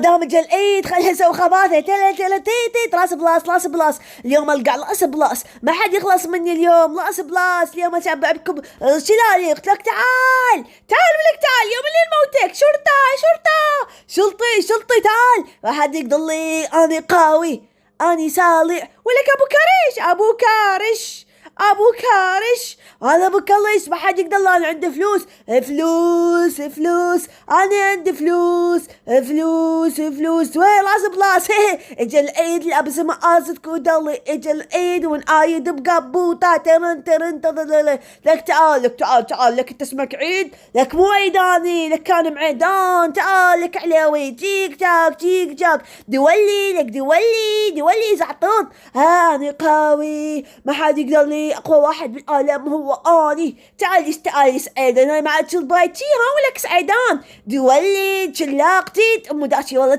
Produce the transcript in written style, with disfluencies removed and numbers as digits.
دامج العيد خلينا نسوي خباثة. تلا تلا تي تي راس بلاس راس بلاس. اليوم القع لاس بلاس، ما حد يخلص مني اليوم. لاس بلاس اليوم اشبع بكم شلالي. قلت لك تعال تعال ولك تعال يوم اللي نموتك. شرطة شرطة شلطي تعال. ما حد يقدر لي، اني قوي اني سالع. ولك ابو كرش ابو كارش ابو كارش. هذا ابو كلش ما حد يقدر. انا عندي فلوس فلوس. انا عندي فلوس. وين راس بلاس؟ اجى العيد لابس مقاصد كودلي. اجى العيد ونقايد بقبوطه ترن لك تعال لك انت اسمك عيد. لك مو عيداني، لك كان معيدان. تعال لك علاوي تيك تاك دولي لك دولي زعطوط. اني قوي ما حد يقدر لي. اقوى واحد بالعالم هو اني. تعال سعيد انا ما عاد شو بايتي. ها ولك سعيدان دولي شلاقتي ام داشي والله.